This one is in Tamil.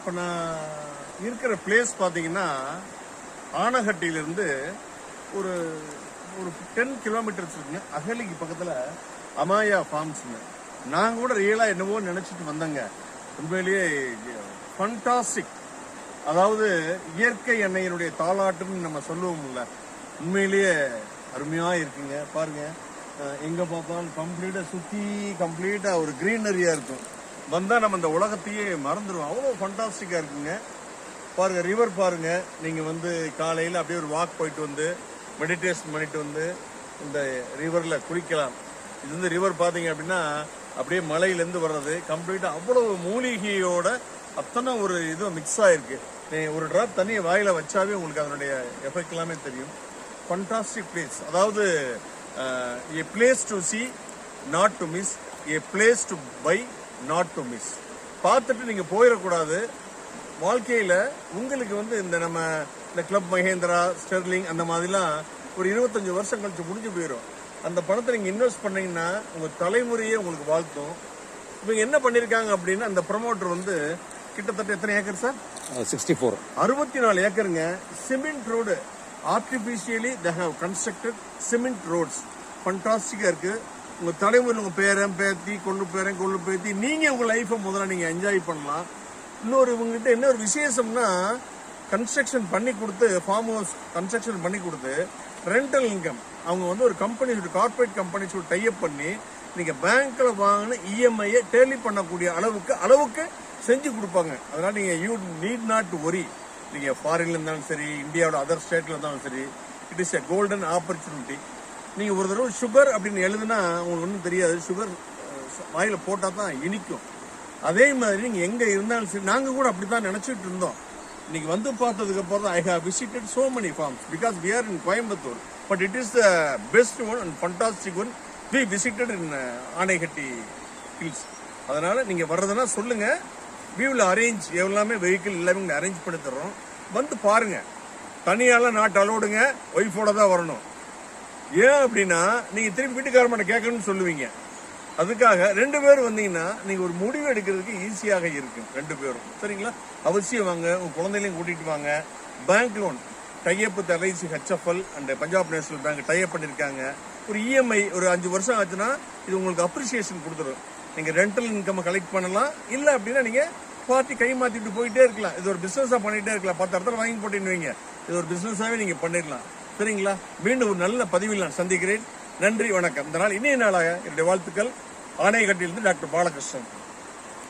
இப்போ நான் இருக்கிற பிளேஸ் பார்த்தீங்கன்னா ஆனகட்டியிலிருந்து ஒரு ஒரு 10 கிலோமீட்டர்ஸ் இருக்குங்க. அகலிக்கு பக்கத்தில் அமாயா ஃபார்ம்ஸுங்க. நான் கூட ரியலாக என்னவோ நினச்சிட்டு வந்தேங்க. உண்மையிலேயே ஃபண்டாஸ்டிக். அதாவது இயற்கை எண்ணெயினுடைய தாளாட்டுன்னு நம்ம சொல்லுவோம்ல, உண்மையிலேயே அருமையாக இருக்குங்க. பாருங்க, எங்கே பார்த்தாலும் கம்ப்ளீட்டாக ஒரு க்ரீனரியாக இருக்கும். வந்தால் நம்ம இந்த உலகத்தையே மறந்துடுவோம். அவ்வளோ ஃபண்டாஸ்டிக்காக இருக்குங்க. பாருங்கள், ரிவர் பாருங்கள். நீங்கள் காலையில் அப்படியே ஒரு வாக் போயிட்டு வந்து மெடிடேஷன் பண்ணிட்டு வந்து இந்த ரிவரில் குளிக்கலாம். இது ரிவர் பார்த்தீங்க அப்படின்னா அப்படியே மலையிலேருந்து வர்றது கம்ப்ளீட்டாக அவ்வளோ மூலிகையோட அத்தனை ஒரு இது மிக்ஸ் ஆகிருக்கு. ஒரு ட்ராப் தண்ணியை வாயில் வச்சாவே உங்களுக்கு அதனுடைய எஃபெக்ட் எல்லாமே தெரியும். Fantastic place. அதாவது a place to see, not to miss, a place to buy, not to miss. பார்த்துட்டு நீங்கள் போயிடக்கூடாது. வாழ்க்கையில் உங்களுக்கு இந்த கிளப் மகேந்திரா, ஸ்டெர்லிங் அந்த மாதிரிலாம் ஒரு 25 வருஷம் கழிச்சு முடிஞ்சு போயிடும். அந்த பணத்தை நீங்கள் இன்வெஸ்ட் பண்ணீங்கன்னா உங்கள் தலைமுறையே உங்களுக்கு வாழ்த்தும். இவங்க என்ன பண்ணியிருக்காங்க அப்படின்னா, அந்த ப்ரமோட்டர் கிட்டத்தட்ட எத்தனை ஏக்கர் சார்? 64 ஏக்கருங்க. Cement road, artificially they have constructed cement roads. ஃபண்டாஸ்டிக்காக இருக்குது. உங்கள் தலைமுறையில் உங்கள் பேரன் பேத்தி கொள்ளு பேத்தி நீங்கள் உங்கள் லைஃப்பை முதல்ல நீங்கள் என்ஜாய் பண்ணலாம். இவங்ககிட்ட என்ன ஒரு விசேஷம்னா, கன்ஸ்ட்ரக்ஷன் பண்ணி கொடுத்து, ஃபார்ம் ஹவுஸ் கன்ஸ்ட்ரக்ஷன் பண்ணி கொடுத்து ரெண்டல் இன்கம் அவங்க ஒரு கம்பெனி, கார்பரேட் கம்பெனிஸ் டைப் பண்ணி நீங்கள் பேங்க்கில் வாங்கின இஎம்ஐயை டேலி பண்ணக்கூடிய அளவுக்கு செஞ்சு கொடுப்பாங்க. அதனால் நீங்கள் you need not to worry. நீங்கள் ஃபாரின்ல இருந்தாலும் சரி, இந்தியாவோட அதர் ஸ்டேட்ல இருந்தாலும் சரி, it is a golden opportunity. நீங்கள் ஒரு தடவை சுகர் அப்படின்னு எழுதுனா உங்களுக்கு ஒன்றும் தெரியாது. சுகர் வாயில் போட்டால் தான் இனிக்கும். அதே மாதிரி நீங்கள் எங்கே இருந்தாலும் சரி, நாங்கள் கூட அப்படி தான் நினச்சிட்டு இருந்தோம். இன்னைக்கு பார்த்ததுக்கு அப்புறம் தான் I have visited so many farms because we are in Coimbatore. But it is the best one and fantastic one we visited in Anaikatti hills. அதனால் நீங்கள் வர்றதுன்னா சொல்லுங்கள். we will அரேஞ்ச் எல்லாமே வெஹிக்கிள் எல்லாமே அரேஞ்ச் பண்ணி தர்றோம். பாருங்கள். தனியாலாம் நாட்டு அலோடுங்க, ஒய்ஃபோட தான் வரணும். ஏன் அப்படின்னா நீங்கள் திருப்பி வீட்டுக்காரமான கேட்கணும்னு சொல்லுவீங்க. அதுக்காக 2 பேர் வந்தீங்கன்னா நீங்கள் ஒரு முடிவு எடுக்கிறதுக்கு ஈஸியாக இருக்கு. 2 பேரும் சரிங்களா? அவசியம் வாங்க. உங்கள் குழந்தைகளையும் கூட்டிகிட்டு வாங்க. Bank loan type with LIC, HFL and Punjab national bank type பண்ணியிருக்காங்க. ஒரு இஎம்ஐ ஒரு 5 வருஷம் ஆச்சுன்னா இது உங்களுக்கு அப்ரிசியேஷன் கொடுத்துரும். நீங்கள் ரெண்டல் இன்கம் கலெக்ட் பண்ணலாம். இல்லை அப்படின்னா நீங்கள் பார்ட்டி கை மாற்றிட்டு போயிட்டே இருக்கலாம். இது ஒரு பிஸ்னஸாக பண்ணிகிட்டே இருக்கலாம். 10 இடத்துல வாங்கி போட்டுன்னு வைங்க. இது ஒரு பிஸ்னஸாகவே நீங்கள் பண்ணிடலாம். சரிங்களா? மீண்டும் ஒரு நல்ல பதிவில் நான் சந்திக்கிறேன். நன்றி, வணக்கம். இந்த நாள் இனிய நாளாக என்னுடைய வாழ்த்துக்கள். ஆனைகட்டியிலிருந்து டாக்டர் பாலகிருஷ்ணன்.